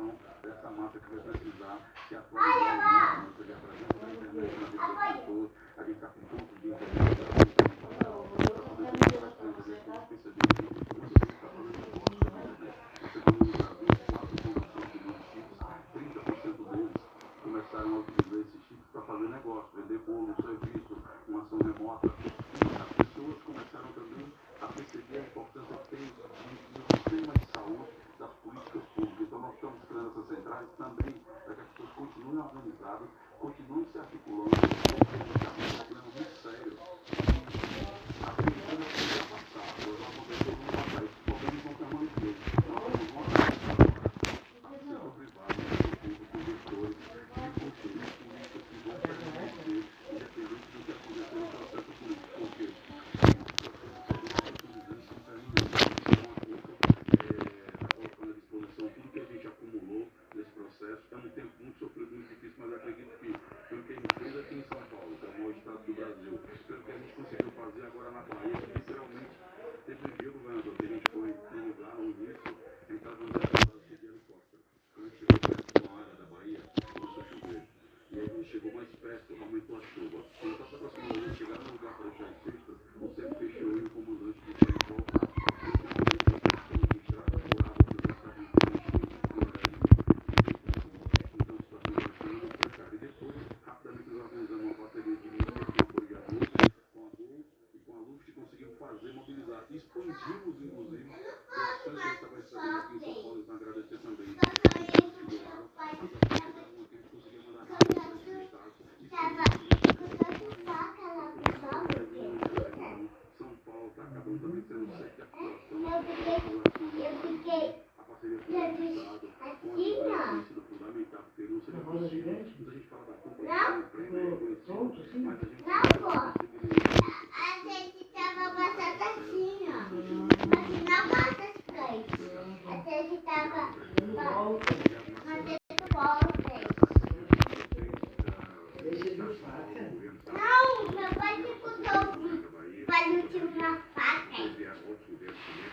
implementação dessa massa que vai precisar se atualizar muito, a presença da internet na vida das pessoas, a gente está com pontos de internet para poder ter bastante recursos, perceber que muita gente está fazendo negócio com a internet. Você tem no Brasil 4,5 milhões de chips, 30% deles começaram a utilizar esses chips para fazer negócio, vender bolo, serviço, uma ação remota. E as pessoas começaram também a perceber a importância que tem do sistema de saúde, das políticas públicas. Então nós estamos criando essas centrais também para que as pessoas continuem organizadas, continuem se articulando, porque a gente está com um problema muito sério. A medicina precisa passar, nós vamos acontecer no passar, esses problemas vão permanecer. Nós temos uma setor privado, setor público, investidores, de construir políticas que vão permanecer, independente do que acontecer no processo político. Porque colocando à disposição tudo que a gente acumulou nesse processo. É um tempo muito sofrido, muito difícil, mas acredito que pelo que a gente fez aqui em São Paulo, que é o maior estado do Brasil, pelo que a gente conseguiu fazer agora na Bahia, que literalmente teve um dia, governador, que a gente foi num lugar, no início, a gente estava andando de helicóptero. Quando a gente chegou perto de uma área da Bahia, começou a chover. E aí quando chegou mais perto, aumentou a chuva. Quando está se aproximando, a gente chegar no lugar para deixar as cestas, o tempo fechou e o comandante disse que voltar. Expandimos, inclusive, ações que a gente estava recebendo aqui em São Paulo, então agradecer também as pessoas que doaram, as ações chegavam aqui, a gente conseguia mandar rápido para esses estados, São Paulo está acabando também sendo sede de articulação, a parceria com o Estado, com a empresa tem sido fundamental, porque não seria possível, quando a gente fala da culpa, do prêmio é reconhecido, mas a gente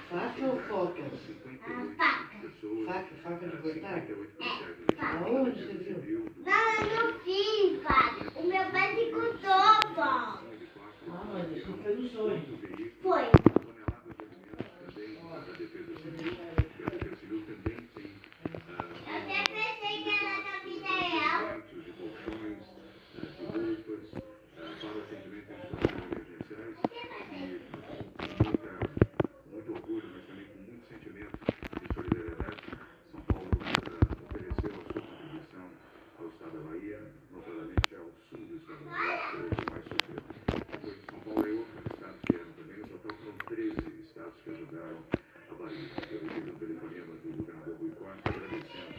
Faca ou foca? Faca de cortar? Aonde você viu? Não, eu não fiz, pai. O meu pai se cortou, pô. Mas isso foi no sonho. Foi. Eu até pensei que era da vida real. Muito orgulho, mas também com muito sentimento de solidariedade. São Paulo ofereceu a sua contribuição ao estado da Bahia, notadamente ao sul do estado da Bahia, que é o mais sofrido. Depois de São Paulo e outros estados que eram também, no total foram 13 estados que ajudaram a Bahia. Eu recebi um telefonema do governador Rui Costa agradecendo a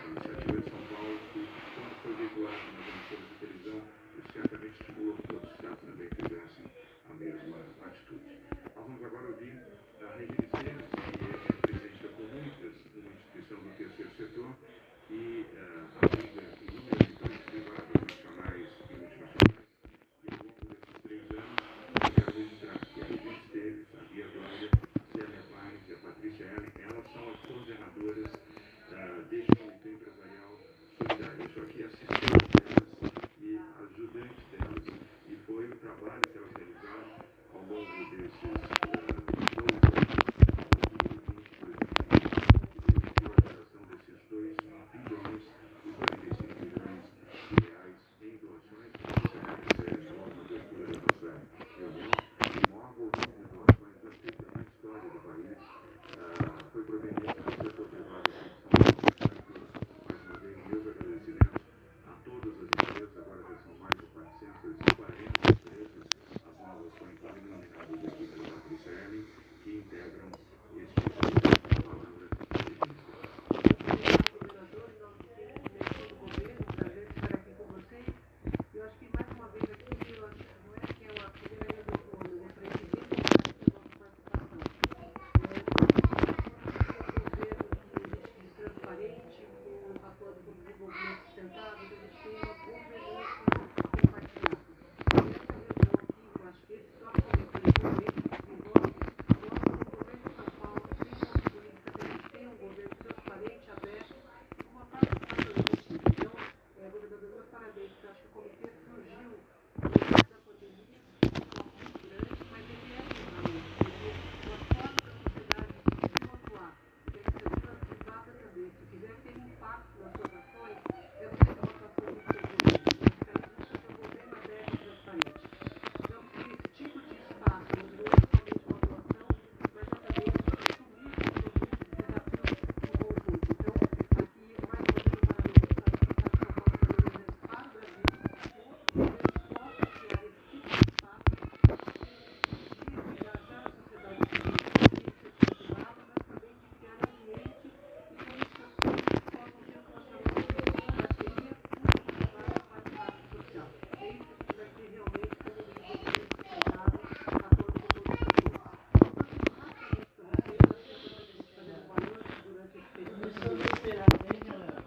iniciativa de São Paulo, que quando foi veiculado nas emissoras de televisão, isso certamente estimulou que outros estados também fizessem a mesma atitude. Nós vamos agora ouvir a Regina Esteves, que é presidente da Comunitas, uma instituição do terceiro setor, e ajuda inúmeras empresas privadas, nacionais e multinacionais. E ao longo desses 3 anos, eu quero registrar que a Regina Esteves, a Bia Glória, a Célia Paz e a Patrícia Ellen, elas são as coordenadoras deste comitê empresarial solidário. Eu sou aqui assistente delas e ajudante delas. E foi o trabalho que elas realizaram ao longo desses 12 anos, 2020, 2021, que permitiu a geração desses 2 bilhões e 2 esperar, hein, galera?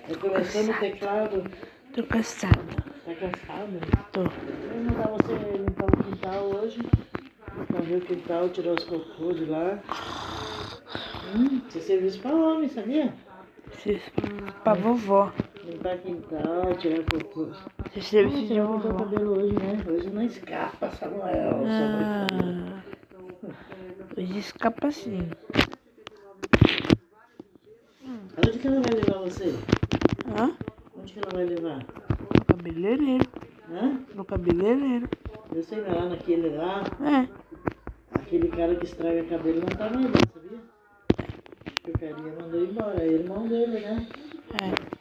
Tá começando o teclado? Tô cansada. Tá cansado? Tô. Vou mandar você limpar o quintal hoje. Pra ver o quintal, tirar os cocô de lá. Isso é serviço pra homem, sabia? Pra vovó. Limpar quintal, tirar cocô. Esse serviço de Você vai pintar o vovó. cabelo hoje, né? Hoje não escapa, Samuel. Hoje escapa sim. Onde que ela vai levar você? Hã? Onde que ela vai levar? No cabeleireiro. Hã? No cabeleireiro. Eu sei lá, naquele lá. É. Aquele cara que estraga cabelo não tá mais lá, sabia? Acho que o carinha mandou embora. É irmão dele, né? É.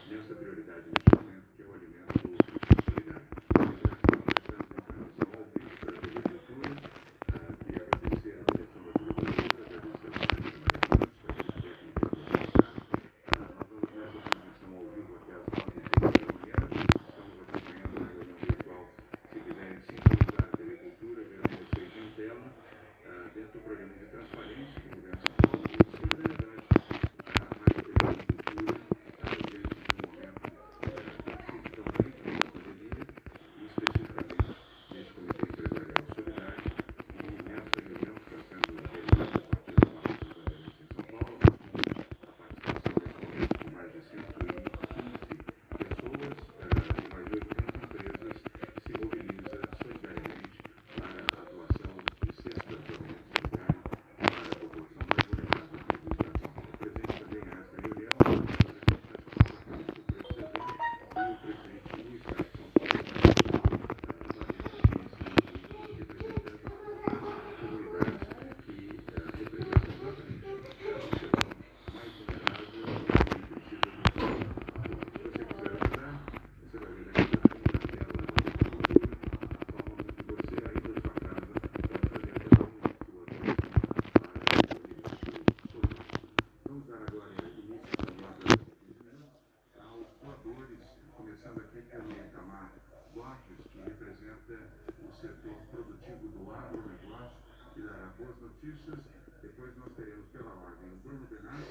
nessa prioridade neste momento, que é o alimento solidário. Estamos em transmissão ao vivo para a agricultura, queria agradecer a direção da agricultura, agradecer a Maria Santos, a equipe técnica do Estado. Nós vamos nessa transmissão ao vivo até às 9h30 da manhã. Estamos acompanhando a reunião virtual. Se quiserem sintonizar a agricultura, verão vocês em tela, dentro do programa de transparência do governo de São Paulo e de solidariedade à agricultura, está diante de um momento difícil também com a pandemia, e especificamente neste Comitê Empresarial Solidário, e nessa reunião que está sendo realizada a partir da Barra dos Bandeirantes em São Paulo, a participação nesse momento de mais de 115 pessoas e mais de 80 empresas se mobiliza solidariamente para a doação de cestas de alimento solidário para a população mais vulnerável aqui do Estado de São Paulo. Presente também nesta reunião, o presidente nacional da Câmara do Preço e o presidente do Estado de São Paulo, representantes das comunidades que representam exatamente a população mais vulnerável e que precisa do nosso apoio. Se você quiser ajudar, você vai ver aqui também na tela da agricultura a forma com que você aí da sua casa pode fazer também a sua doação para o movimento solidário. Vamos dar agora início às palavras de 15 minutos aos doadores, começando aqui pelo Itamar Borges, que representa o setor produtivo do agronegócio, que dará boas notícias. Depois nós teremos pela ordem o Bruno Benassi,